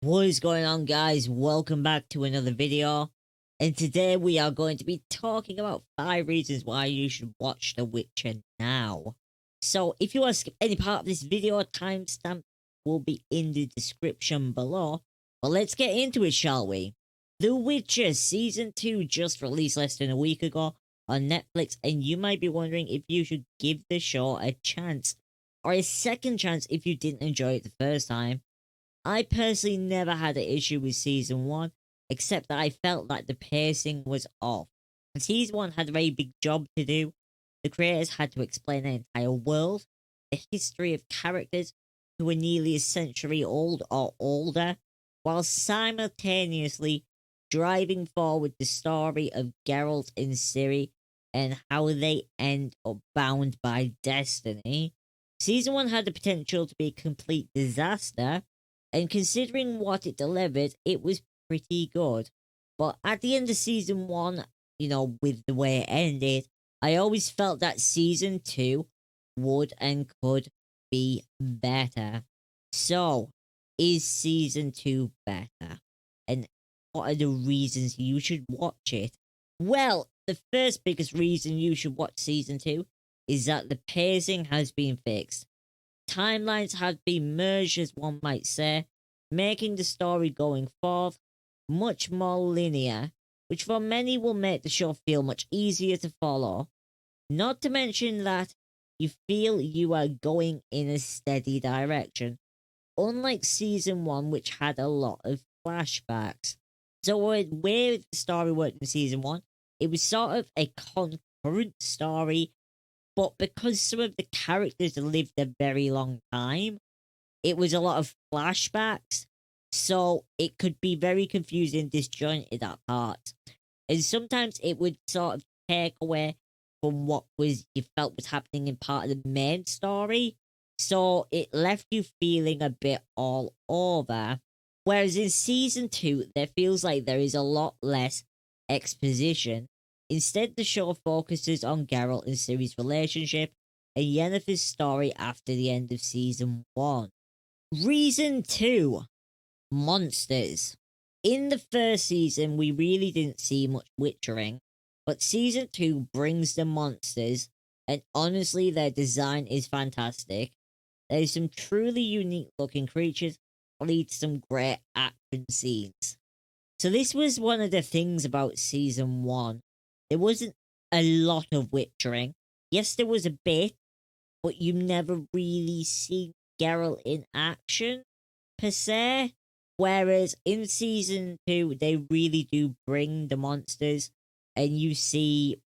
What is going on, guys? Welcome back to another video. And today we are going to be talking about 5 reasons why you should watch The Witcher now. So if you want to skip any part of this video, timestamp will be in the description below. But let's get into it, shall we? The Witcher Season 2 just released less than a week ago on Netflix, and you might be wondering if you should give the show a chance, or a second chance if you didn't enjoy it the first time. I personally never had an issue with season 1, except that I felt like the pacing was off. Season 1 had a very big job to do. The creators had to explain an entire world, the history of characters who were nearly a century old or older, while simultaneously driving forward the story of Geralt and Ciri and how they end up bound by destiny. Season 1 had the potential to be a complete disaster, and considering what it delivered, it was pretty good. But at the end of season 1, with the way it ended, I always felt that season 2 would and could be better. So, is season 2 better? And what are the reasons you should watch it? Well, the first biggest reason you should watch season 2 is that the pacing has been fixed. Timelines have been merged, as one might say, making the story going forth much more linear, which for many will make the show feel much easier to follow. Not to mention that you feel you are going in a steady direction, unlike season 1, which had a lot of flashbacks. So, where the story worked in season 1, it was sort of a concurrent story, but because some of the characters lived a very long time, it was a lot of flashbacks, so it could be very confusing and disjointed at parts. And sometimes it would sort of take away from what was you felt was happening in part of the main story. So it left you feeling a bit all over. Whereas in season 2, there feels like there is a lot less exposition. Instead, the show focuses on Geralt and Ciri's relationship and Yennefer's story after the end of season 1. Reason 2, monsters. In the first season, we really didn't see much witchering, but season 2 brings the monsters, and honestly, their design is fantastic. There's some truly unique looking creatures, lead to some great action scenes. So this was one of the things about season 1. There wasn't a lot of witchering. Yes, there was a bit, but you never really see Geralt in action, per se. Whereas in season 2, they really do bring the monsters, and you see,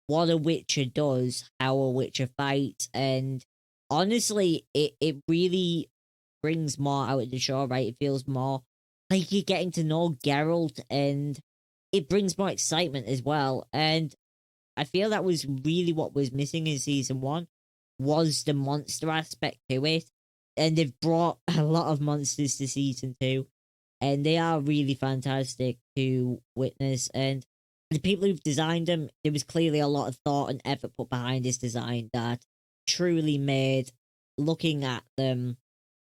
what a Witcher does, how a Witcher fights, and honestly, it really brings more out of the show, right? It feels more like you're getting to know Geralt, and it brings more excitement as well. And I feel that was really what was missing in season 1, was the monster aspect to it. And they've brought a lot of monsters to season 2, and they are really fantastic to witness. And the people who've designed them, there was clearly a lot of thought and effort put behind this design that truly made looking at them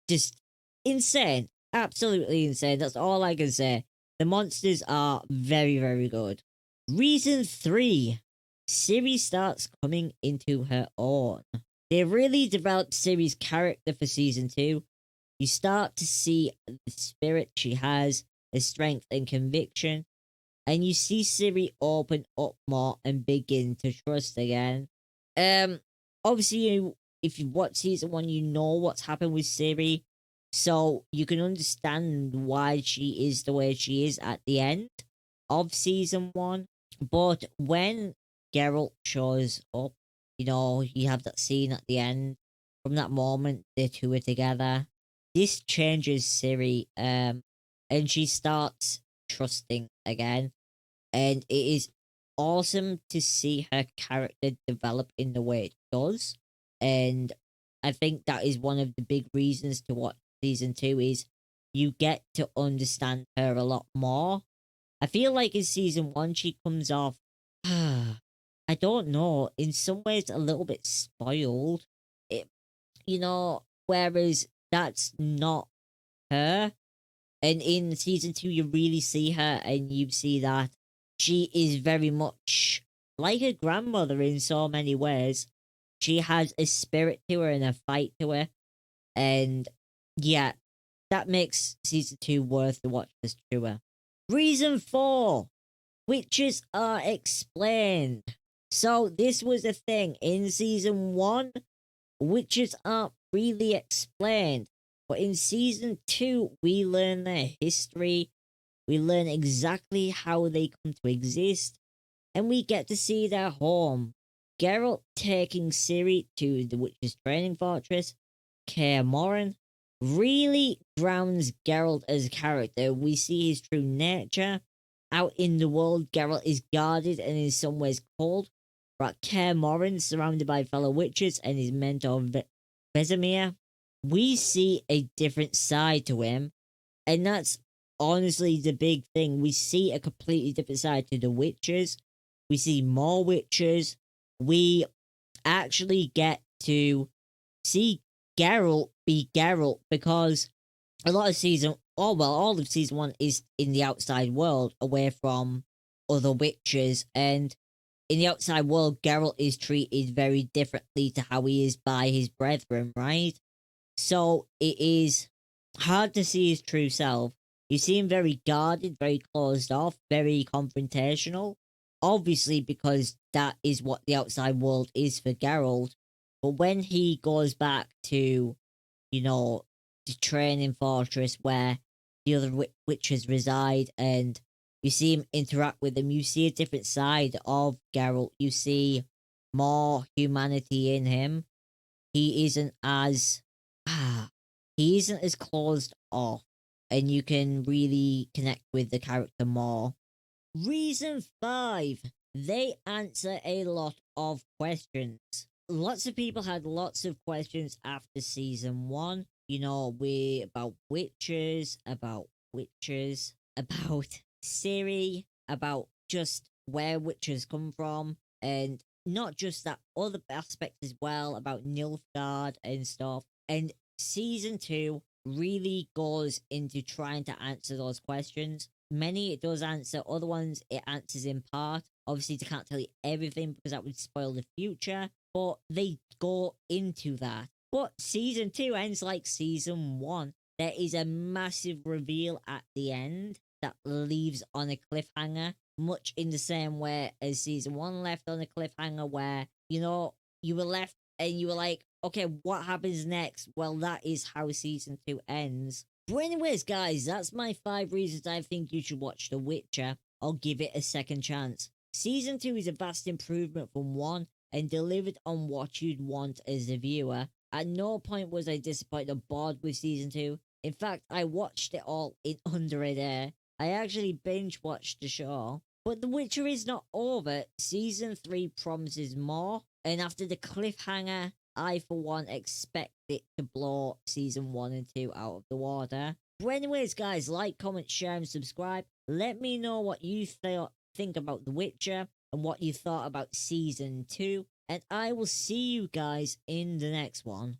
just insane. Absolutely insane. That's all I can say. The monsters are very, very good. Reason 3, Ciri starts coming into her own. They really developed Ciri's character for season 2. You start to see the spirit she has, the strength and conviction, and you see Ciri open up more and begin to trust again. Obviously, if you watch season 1, you know what's happened with Ciri, so you can understand why she is the way she is at the end of season 1. But when Geralt shows up, you have that scene at the end. From that moment, the two are together. This changes Ciri, and she starts trusting again. And it is awesome to see her character develop in the way it does. And I think that is one of the big reasons to watch season 2 is you get to understand her a lot more. I feel like in season 1 she comes off, I don't know, in some ways a little bit spoiled. It, whereas that's not her. And in season 2, you really see her, and you see that she is very much like her grandmother in so many ways. She has a spirit to her and a fight to her. And yeah, that makes season 2 worth the watch this truer. Reason 4, witches are explained. So this was a thing in season 1. Witches aren't really explained, but in season 2 we learn their history, we learn exactly how they come to exist, and we get to see their home. Geralt taking Ciri to the witch's training fortress, Kaer Morhen, really grounds Geralt as a character. We see his true nature. Out in the world, Geralt is guarded and in some ways cold. But at Kaer Morhen, surrounded by fellow witches and his mentor Vesemir, we see a different side to him. And that's honestly the big thing. We see a completely different side to the witches. We see more witches. We actually get to see Geralt be Geralt because a lot of all of season 1 is in the outside world, away from other witches, and in the outside world, Geralt is treated very differently to how he is by his brethren, right? So it is hard to see his true self. You see him very guarded, very closed off, very confrontational. Obviously, because that is what the outside world is for Geralt. But when he goes back to, you know, the training fortress where the other witches reside, and you see him interact with them, you see a different side of Geralt. You see more humanity in him. He isn't as he isn't as closed off, and you can really connect with the character more. Reason 5, they answer a lot of questions. Lots of people had lots of questions after season 1. You know, we about witches, about Ciri, about just where witches come from, and not just that, other aspects as well about Nilfgaard and stuff. And season 2 really goes into trying to answer those questions. Many it does answer, other ones it answers in part. Obviously, they can't tell you everything because that would spoil the future, but they go into that. But season 2 ends like season 1. There is a massive reveal at the end that leaves on a cliffhanger, much in the same way as season 1 left on a cliffhanger, where, you know, you were left and you were like, okay, what happens next? Well, that is how season 2 ends. But anyways, guys, that's my 5 reasons I think you should watch The Witcher. I'll give it a second chance. Season 2 is a vast improvement from 1 and delivered on what you'd want as a viewer. At no point was I disappointed or bored with season 2. In fact, I watched it all in under a day. I actually binge watched the show. But The Witcher is not over. Season 3 promises more. And after the cliffhanger, I for one expect it to blow season 1 and 2 out of the water. But anyways, guys, like, comment, share, and subscribe. Let me know what you think about The Witcher and what you thought about season 2. And I will see you guys in the next one.